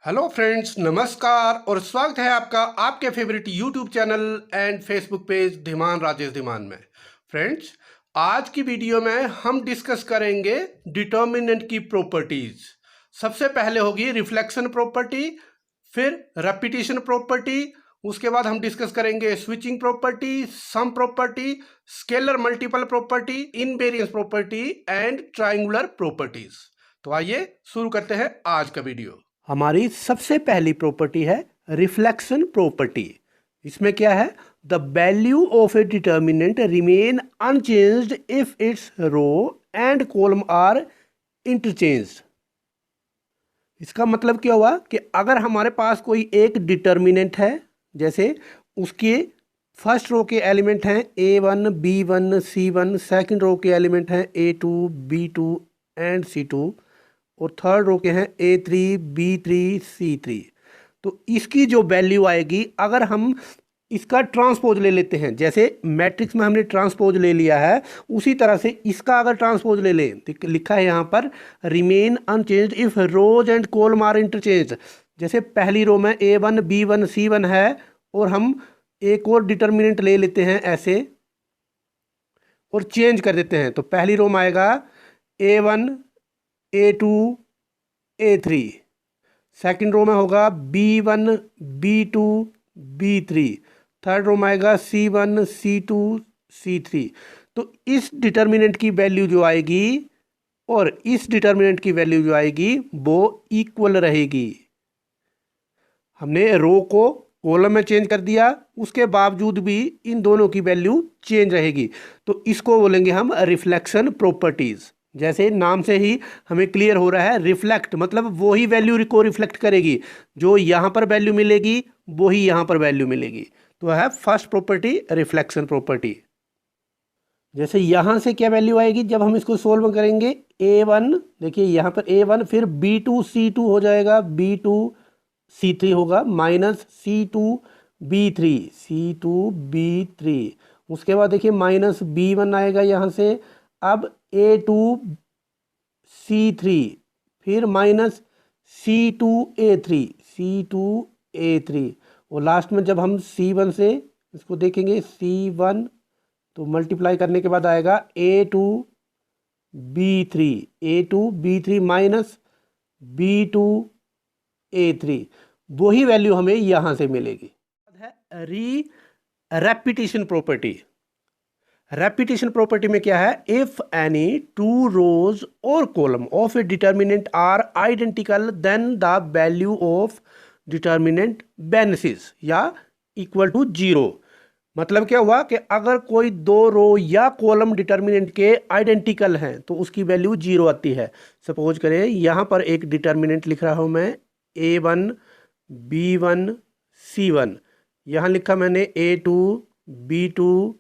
Hello friends, नमस्कार और स्वागत है आपका आपके favourite YouTube channel and Facebook page Dhiman Rajesh Dhiman में। फ्रेंड्स, आज की वीडियो में हम डिस्कस करेंगे डिटर्मिनेंट की प्रॉपर्टीज। सबसे पहले होगी रिफ्लेक्शन प्रॉपर्टी, फिर रेपिटेशन प्रॉपर्टी, उसके बाद हम डिस्कस करेंगे switching property, sum property, scalar multiple property, invariance property and triangular properties. तो आइए शुरू करते हैं आज का वीडियो। हमारी सबसे पहली प्रॉपर्टी है रिफ्लेक्शन प्रॉपर्टी। इसमें क्या है? The value of a determinant remain unchanged if its row and column are interchanged. इसका मतलब क्या हुआ कि अगर हमारे पास कोई एक डिटर्मिनेंट है, जैसे उसके फर्स्ट रो के एलिमेंट हैं A1, B1, C1, second row के एलिमेंट हैं A2, B2 एंड C2, और थर्ड रो के हैं A3, B3, C3। तो इसकी जो वैल्यू आएगी, अगर हम इसका ट्रांसपोज ले लेते हैं, जैसे मैट्रिक्स में हमने ट्रांसपोज ले लिया है, उसी तरह से इसका अगर ट्रांसपोज ले लें तो लिखा है यहाँ पर remain unchanged if rows and column are interchanged. जैसे पहली रो में A1, B1, C1 है और हम एक और डिटर्मिनेंट ले लेते हैं ऐसे और चेंज कर देते हैं, तो पहली रो में आएगा A1, A2, A3, second row में होगा B1, B2, B3, third row में आएगा C1, C2, C3। तो इस डिटर्मिनेंट की वैल्यू जो आएगी और इस डिटर्मिनेंट की वैल्यू जो आएगी वो इक्वल रहेगी। हमने रो को कॉलम में चेंज कर दिया, उसके बावजूद भी इन दोनों की वैल्यू चेंज रहेगी, तो इसको बोलेंगे हम रिफ्लेक्शन प्रॉपर्टीज। जैसे नाम से ही हमें क्लियर हो रहा है, रिफ्लेक्ट मतलब वो ही वैल्यू को रिफ्लेक्ट करेगी, जो यहाँ पर वैल्यू मिलेगी वो ही यहाँ पर वैल्यू मिलेगी। तो है फर्स्ट प्रॉपर्टी रिफ्लेक्शन प्रॉपर्टी। जैसे यहाँ से क्या वैल्यू आएगी जब हम इसको सोल्व करेंगे? A1, देखिए यहाँ पर A1, फिर B2 C2 हो जाएगा, B2 C3 होगा, माइनस C2 B3, उसके बाद देखिए माइनस B1 आएगा यहाँ से, अब A2 C3, फिर माइनस C2 A3, और लास्ट में जब हम C1 से इसको देखेंगे C1, तो मल्टीप्लाई करने के बाद आएगा A2 B3 minus B2 A3, वही वैल्यू हमें यहां से मिलेगी। है रेपिटेशन प्रॉपर्टी। रेपिटेशन प्रॉपर्टी में क्या है? इफ एनी टू रोज और column of a determinant are identical then the value of determinant vanishes या इक्वल टू 0। मतलब क्या हुआ कि अगर कोई दो रो या कॉलम डिटर्मिनेंट के आइडेंटिकल हैं तो उसकी वैल्यू 0 आती है। सपोज करें यहाँ पर एक डिटर्मिनेंट लिख रहा हूं मैं A1, B1, C1, यहाँ लिखा मैंने A2, B2,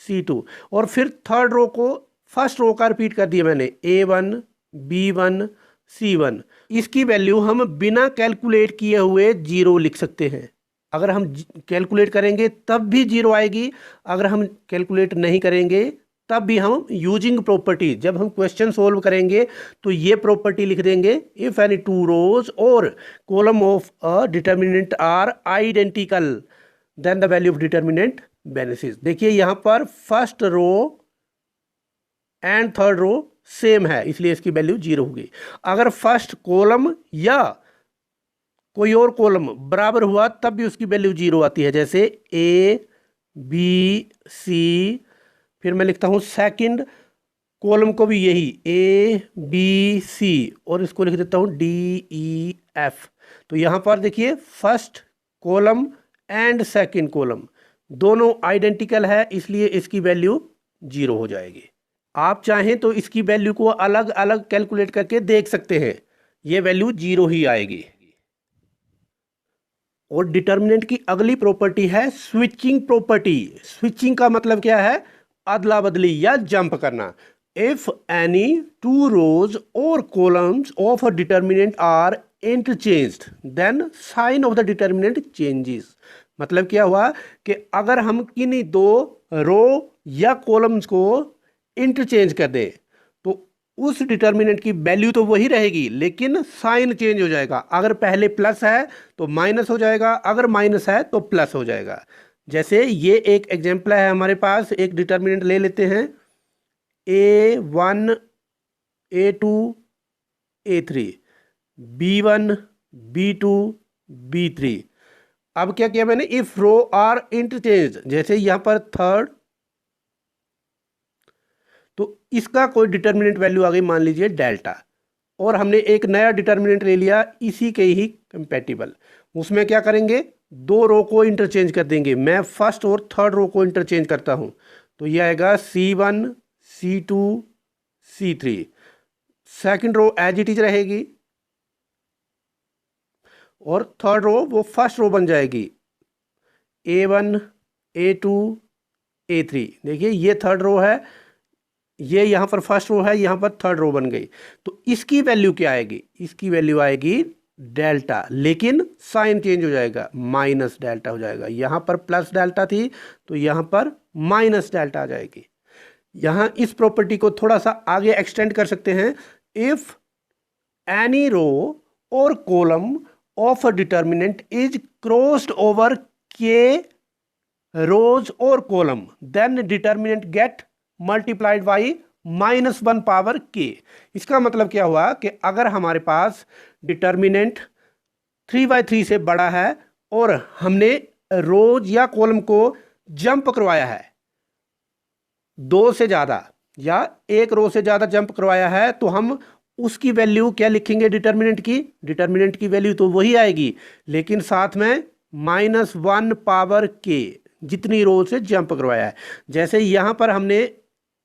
C2, और फिर थर्ड रो को फर्स्ट रो का रिपीट कर दिया मैंने A1, B1, C1। इसकी वैल्यू हम बिना कैलकुलेट किए हुए 0 लिख सकते हैं। अगर हम कैलकुलेट करेंगे तब भी 0 आएगी, अगर हम कैलकुलेट नहीं करेंगे तब भी हम यूजिंग प्रॉपर्टी, जब हम क्वेश्चन सोल्व करेंगे तो ये प्रॉपर्टी लिख देंगे, इफ एनी टू रोज और column of a determinant are identical then the value of determinant vanishes. देखिए यहाँ पर first row and third row same है, इसलिए इसकी वैल्यू 0 होगी। अगर फर्स्ट कॉलम या कोई और कॉलम बराबर हुआ तब भी उसकी वैल्यू 0 आती है, जैसे A, B, C, फिर मैं लिखता हूं सेकंड कॉलम को भी यही A, B, C, और इसको लिख देता हूं D, E, F। तो यहां पर देखिए first column and second column दोनों आइडेंटिकल है, इसलिए इसकी वैल्यू 0 हो जाएगी। आप चाहें तो इसकी वैल्यू को अलग अलग कैलकुलेट करके देख सकते हैं, ये वैल्यू 0 ही आएगी। और डिटर्मिनेंट की अगली प्रॉपर्टी है स्विचिंग प्रॉपर्टी। स्विचिंग का मतलब क्या है? अदला बदली या जंप करना। इफ एनी टू रोज और columns of a determinant are interchanged then sign of the determinant changes. मतलब क्या हुआ कि अगर हम किन्हीं दो रो या कॉलम्स को इंटरचेंज कर दें तो उस डिटर्मिनेंट की वैल्यू तो वही रहेगी, लेकिन साइन चेंज हो जाएगा। अगर पहले प्लस है तो माइनस हो जाएगा, अगर माइनस है तो प्लस हो जाएगा। जैसे ये एक एग्जाम्पल है हमारे पास, एक डिटर्मिनेंट ले लेते हैं A1 A2 A3 B1 B2 B3। अब क्या किया मैंने, इफ रो आर इंटरचेंज, जैसे यहां पर थर्ड, तो इसका कोई डिटर्मिनेंट वैल्यू आ गई, मान लीजिए डेल्टा, और हमने एक नया डिटर्मिनेंट ले लिया इसी के ही कंपैटिबल। उसमें क्या करेंगे, दो रो को इंटरचेंज कर देंगे। मैं फर्स्ट और थर्ड रो को इंटरचेंज करता हूं, तो ये आएगा C1 C2 C3। Second row as it is रहेगी, और थर्ड रो वो फर्स्ट रो बन जाएगी A1 A2 A3। देखिए ये थर्ड रो है, ये यहां पर फर्स्ट रो है, यहां पर थर्ड रो बन गई। तो इसकी वैल्यू क्या आएगी, इसकी वैल्यू आएगी डेल्टा, लेकिन साइन चेंज हो जाएगा, माइनस डेल्टा हो जाएगा। यहां पर प्लस डेल्टा थी तो यहां पर माइनस डेल्टा आ जाएगी। यहां इस प्रॉपर्टी को थोड़ा सा आगे एक्सटेंड कर सकते हैं। इफ एनी रो और column of a determinant is crossed over k rows और column, then determinant get multiplied by -1 power k. इसका मतलब क्या हुआ कि अगर हमारे पास डिटर्मिनेंट 3/3 से बड़ा है और हमने रोज या कॉलम को जंप करवाया है, दो से ज्यादा या एक रो से ज्यादा जंप करवाया है, तो हम उसकी वैल्यू क्या लिखेंगे, डिटर्मिनेंट की वैल्यू तो वही आएगी, लेकिन साथ में -1 पावर के, जितनी रो से जंप करवाया है। जैसे यहां पर हमने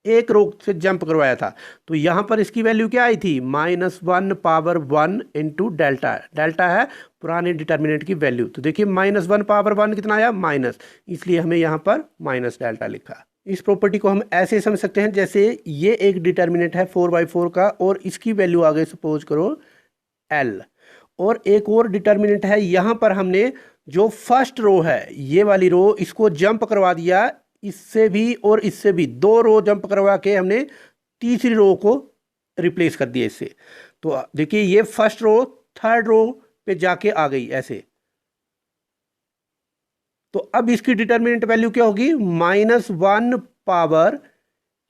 एक रो से जंप करवाया था, तो यहां पर इसकी वैल्यू क्या आई थी, -1 पावर 1 इंटू डेल्टा। डेल्टा है पुराने डिटर्मिनेंट की वैल्यू। तो देखिए -1 पावर 1 कितना आया, माइनस, इसलिए हमें यहां पर माइनस डेल्टा लिखा। इस प्रॉपर्टी को हम ऐसे समझ सकते हैं, जैसे ये एक डिटर्मिनेंट है 4/4 का, और इसकी वैल्यू आ गई सपोज करो L, और एक और डिटर्मिनेंट है, यहां पर हमने जो फर्स्ट रो है ये वाली रो, इसको जंप करवा दिया, इससे भी और इससे भी, दो रो जंप करवा के हमने तीसरी रो को रिप्लेस कर दिया इससे। तो देखिए ये फर्स्ट रो थर्ड रो पे जाके आ गई ऐसे। तो अब इसकी डिटर्मिनेंट वैल्यू क्या होगी, -1 पावर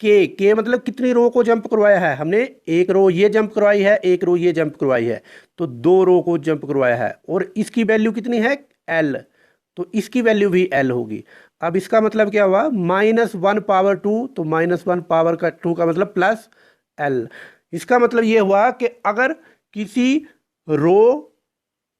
के मतलब कितनी रो को जंप करवाया है हमने, एक रो ये जंप करवाई है, एक रो ये जंप करवाई है, तो दो रो को जंप करवाया है, और इसकी वैल्यू कितनी है L, तो इसकी वैल्यू भी L होगी। अब इसका मतलब क्या हुआ, -1 पावर 2, तो -1 पावर का 2 का मतलब +L। इसका मतलब ये हुआ कि अगर किसी रो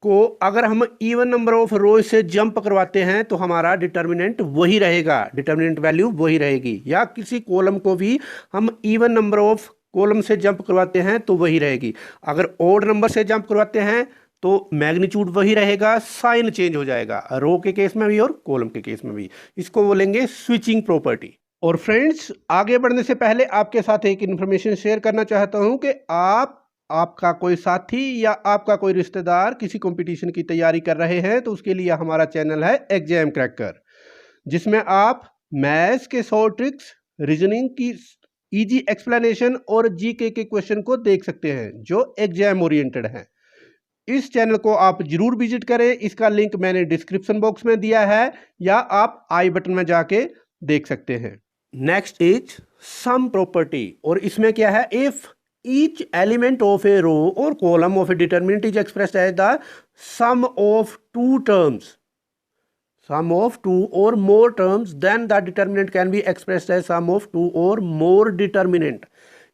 को अगर हम इवन नंबर ऑफ रो से जंप करवाते हैं तो हमारा डिटर्मिनेंट वही रहेगा, डिटर्मिनेंट वैल्यू वही रहेगी। या किसी कॉलम को भी हम इवन नंबर ऑफ कॉलम से जंप करवाते हैं तो वही रहेगी। अगर ओड नंबर से जंप करवाते हैं तो मैग्नीट्यूड वही रहेगा, साइन चेंज हो जाएगा, रो के केस में भी और कॉलम के केस में भी। इसको बोलेंगे स्विचिंग प्रॉपर्टी। और फ्रेंड्स, आगे बढ़ने से पहले आपके साथ एक इन्फॉर्मेशन शेयर करना चाहता हूं कि आपका कोई साथी या आपका कोई रिश्तेदार किसी कंपटीशन की तैयारी कर रहे हैं, तो उसके लिए हमारा चैनल है एग्जाम क्रैकर, जिसमें आप मैथ्स के शॉर्ट ट्रिक्स, रीजनिंग की इजी एक्सप्लेनेशन और जीके के क्वेश्चन को देख सकते हैं जो एग्जाम ओरिएंटेड हैं। इस चैनल को आप जरूर विजिट करें, इसका लिंक मैंने डिस्क्रिप्शन बॉक्स में दिया है, या आप आई बटन में जाके देख सकते हैं। नेक्स्ट इज सम प्रॉपर्टी, और इसमें क्या है, if each element of a row or column of a determinant is expressed as the sum of two terms, sum of two or more terms, then the determinant can be expressed as sum of two or more determinant।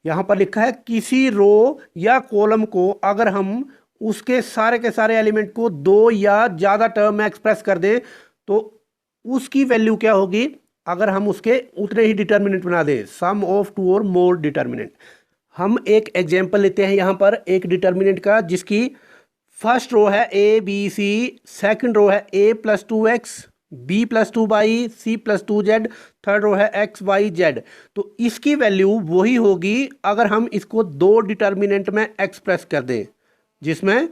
यहां पर लिखा है किसी रो या column को अगर हम उसके सारे के सारे एलिमेंट को दो या ज्यादा टर्म में एक्सप्रेस कर दें तो उसकी वैल्यू क्या होगी, अगर हम उसके उतने ही डिटर्मिनेंट बना दें, सम ऑफ टू और मोर डिटर्मिनेंट। हम एक एग्जाम्पल लेते हैं यहां पर एक डिटर्मिनेंट का, जिसकी फर्स्ट रो है ABC, सेकंड रो है A+2x, B+2y, C+2z, third row है XYZ। तो इसकी वैल्यू वही होगी अगर हम इसको दो डिटर्मिनेंट में एक्सप्रेस कर दें, जिसमें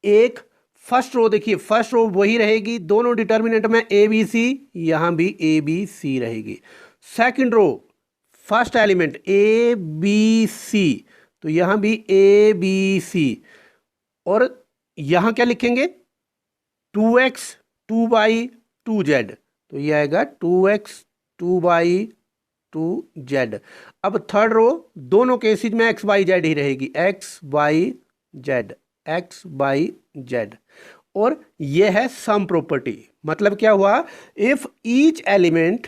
एक फर्स्ट रो, देखिए फर्स्ट रो वही रहेगी दोनों डिटर्मिनेंट में ABC, यहां भी ABC रहेगी। Second row first element a B c, तो यहाँ भी ए बी सी, और यहाँ क्या लिखेंगे 2x 2y 2z, तो ये आएगा 2x 2y 2z। अब थर्ड रो दोनों केसेज में x y z ही रहेगी, x y z, और ये है सम प्रॉपर्टी। मतलब क्या हुआ, if each element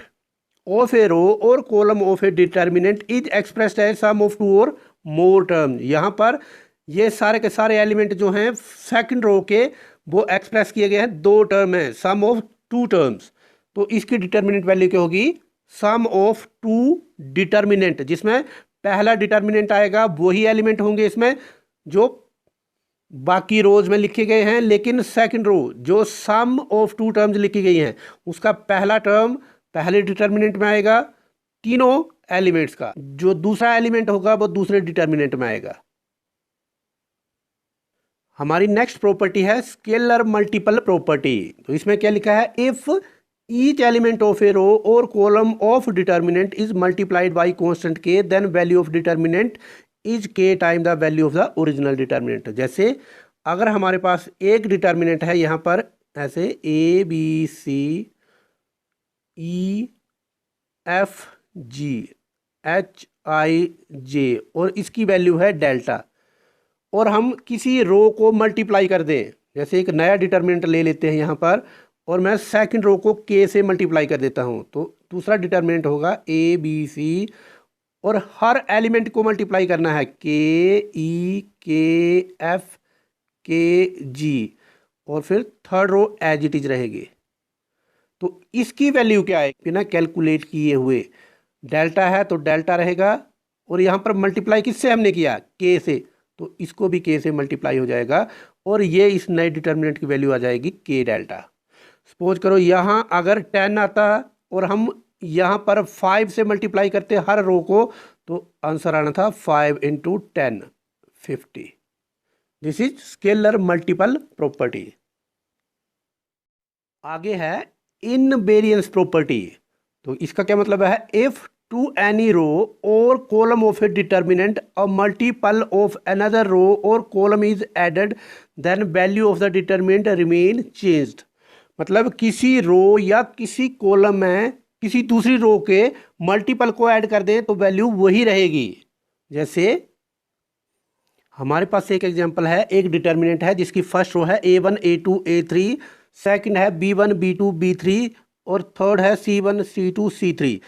of a row और column of a determinant is expressed as sum of two और मोर टर्म। यहाँ पर ये सारे के सारे एलिमेंट जो हैं सेकंड रो के वो एक्सप्रेस किए गए हैं, दो टर्म है, सम ऑफ टू टर्म्स, तो इसकी डिटर्मिनेंट वैल्यू क्या होगी, सम ऑफ टू डिटर्मिनेंट, जिसमें पहला डिटर्मिनेंट आएगा वही एलिमेंट होंगे इसमें जो बाकी रोज में लिखे गए हैं, लेकिन सेकंड रो जो सम ऑफ टू टर्म्स लिखी गई हैं उसका पहला टर्म पहले डिटर्मिनेंट में आएगा, तीनों एलिमेंट्स का जो दूसरा एलिमेंट होगा वो दूसरे डिटर्मिनेंट में आएगा। हमारी नेक्स्ट प्रॉपर्टी है स्केलर मल्टीपल प्रॉपर्टी। तो इसमें क्या लिखा है, if each element of a row और column of determinant is multiplied by constant K, then value of determinant is K times the value of the original determinant. जैसे अगर हमारे पास एक डिटर्मिनेंट है यहाँ पर ऐसे A B C E F G H I J, और इसकी वैल्यू है डेल्टा, और हम किसी रो को मल्टीप्लाई कर दें, जैसे एक नया डिटर्मिनेंट ले लेते हैं यहाँ पर, और मैं सेकंड रो को के से मल्टीप्लाई कर देता हूँ, तो दूसरा डिटर्मिनेंट होगा ए बी सी, और हर एलिमेंट को मल्टीप्लाई करना है के ई के एफ के जी, और फिर third row as it is रहेगी। तो इसकी वैल्यू क्या है, बिना कैलकुलेट किए हुए डेल्टा है तो डेल्टा रहेगा, और यहाँ पर मल्टीप्लाई किससे हमने किया, के से, तो इसको भी के से मल्टीप्लाई हो जाएगा, और ये इस नए डिटर्मिनेंट की वैल्यू आ जाएगी के डेल्टा। सपोज करो यहाँ अगर 10 आता और हम यहाँ पर 5 से मल्टीप्लाई करते हर रो को, तो आंसर आना था 5 × 10 50। This is scalar multiple property. आगे है इनवेरिएंस प्रॉपर्टी। तो इसका क्या मतलब है, इफ टू एनी रो और column of a determinant a multiple of another row और column is added then value of the determinant remain changed. मतलब किसी रो या किसी कॉलम में किसी दूसरी रो के मल्टीपल को ऐड कर दें तो वैल्यू वही रहेगी। जैसे हमारे पास एक एग्जांपल है, एक डिटर्मिनेंट है जिसकी फर्स्ट रो है A1 A2 A3, सेकंड है B1 B2 B3, और थर्ड है C1 C2 C3।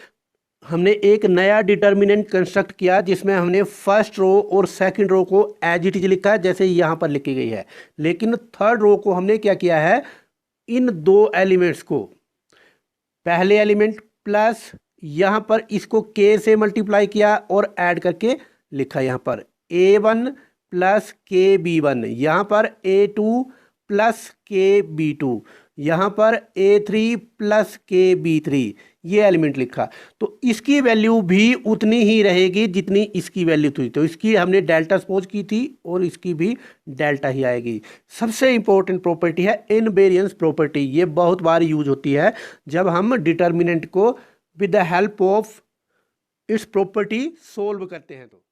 हमने एक नया डिटर्मिनेंट कंस्ट्रक्ट किया जिसमें हमने फर्स्ट रो और सेकंड रो को एज इट इज लिखा है जैसे यहाँ पर लिखी गई है, लेकिन थर्ड रो को हमने क्या किया है, इन दो एलिमेंट्स को पहले एलिमेंट प्लस यहाँ पर इसको के से मल्टीप्लाई किया और ऐड करके लिखा यहाँ पर A1 प्लस के B1, यहाँ पर A2 प्लस के B2, यहाँ पर A3 प्लस के B3, ये एलिमेंट लिखा। तो इसकी वैल्यू भी उतनी ही रहेगी जितनी इसकी वैल्यू थी, तो इसकी हमने डेल्टा सपोज की थी और इसकी भी डेल्टा ही आएगी। सबसे इंपॉर्टेंट प्रॉपर्टी है इनवेरिएंस प्रॉपर्टी। ये बहुत बार यूज होती है जब हम डिटर्मिनेंट को with the help of its property solve करते हैं। तो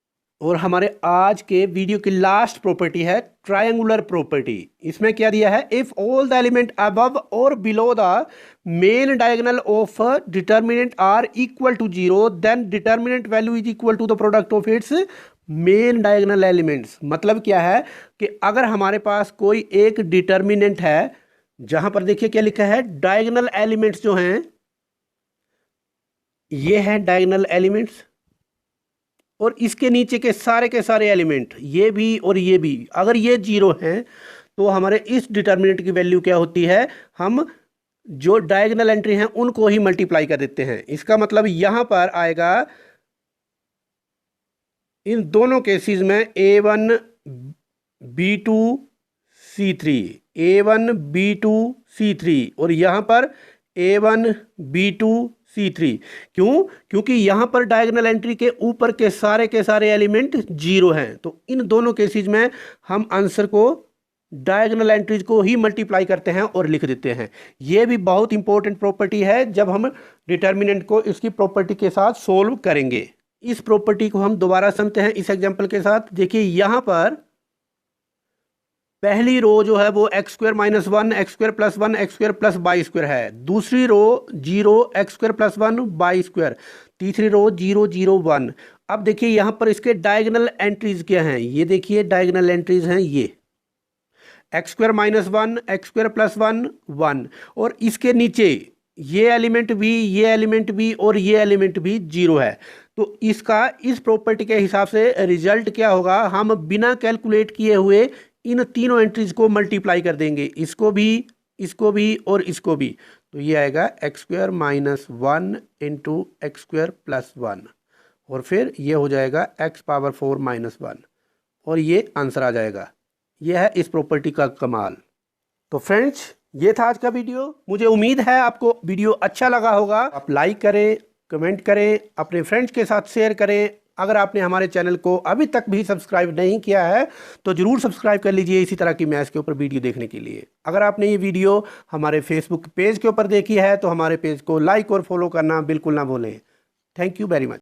और हमारे आज के वीडियो की लास्ट प्रॉपर्टी है ट्रायंगुलर प्रॉपर्टी। इसमें क्या दिया है, if all the element above और below the main diagonal of determinant are equal to 0 then determinant value is equal to the product of its main diagonal elements. मतलब क्या है कि अगर हमारे पास कोई एक डिटर्मिनेंट है, जहां पर देखिए क्या लिखा है, डायगोनल एलिमेंट्स जो हैं ये हैं डायगोनल एलिमेंट्स, और इसके नीचे के सारे एलिमेंट ये भी और ये भी, अगर ये 0 हैं तो हमारे इस डिटर्मिनेंट की वैल्यू क्या होती है, हम जो डायगोनल एंट्री हैं उनको ही मल्टीप्लाई कर देते हैं। इसका मतलब यहां पर आएगा इन दोनों केसेस में A1 B2 C3, A1 B2 C3, और यहां पर A1 B2 C3। क्यों? क्योंकि यहां पर डायगोनल एंट्री के ऊपर के सारे एलिमेंट 0 हैं, तो इन दोनों केसेस में हम आंसर को डायगोनल एंट्रीज को ही मल्टीप्लाई करते हैं और लिख देते हैं। यह भी बहुत इंपॉर्टेंट प्रॉपर्टी है जब हम डिटर्मिनेंट को इसकी प्रॉपर्टी के साथ सोल्व करेंगे। इस प्रॉपर्टी को हम दोबारा समझते हैं इस एग्जांपल के साथ। देखिए यहाँ पर पहली रो जो है वो x square minus one, x square plus one, x square plus by square है। दूसरी रो 0 x square plus one by square. तीसरी रो 0 0 1। अब देखिए यहाँ पर इसके डायगोनल एंट्रीज क्या हैं, ये देखिए डायगोनल एंट्रीज हैं ये x square minus one, x square plus one 1, और इसके नीचे ये एलिमेंट भी, ये एलिमेंट भी और ये एलिमेंट भी 0 है। तो इसका इस प्रॉपर्टी के हिसाब से रिजल्ट क्या होगा, हम बिना कैलकुलेट किए हुए इन तीनों एंट्रीज को मल्टीप्लाई कर देंगे, इसको भी, इसको भी और इसको भी। तो ये आएगा x square minus one into x square plus one, और फिर ये हो जाएगा एक्स पावर 4 माइनस वन, और ये आंसर आ जाएगा। यह है इस प्रॉपर्टी का कमाल। तो फ्रेंड्स, ये था आज का वीडियो। मुझे उम्मीद है आपको वीडियो अच्छा लगा होगा। आप लाइक करें, कमेंट करें, अपने फ्रेंड्स के साथ शेयर करें। अगर आपने हमारे चैनल को अभी तक भी सब्सक्राइब नहीं किया है तो ज़रूर सब्सक्राइब कर लीजिए इसी तरह की मैथ्स के ऊपर वीडियो देखने के लिए। अगर आपने ये वीडियो हमारे फेसबुक पेज के ऊपर देखी है तो हमारे पेज को लाइक और फॉलो करना बिल्कुल ना भूलें। Thank you very much.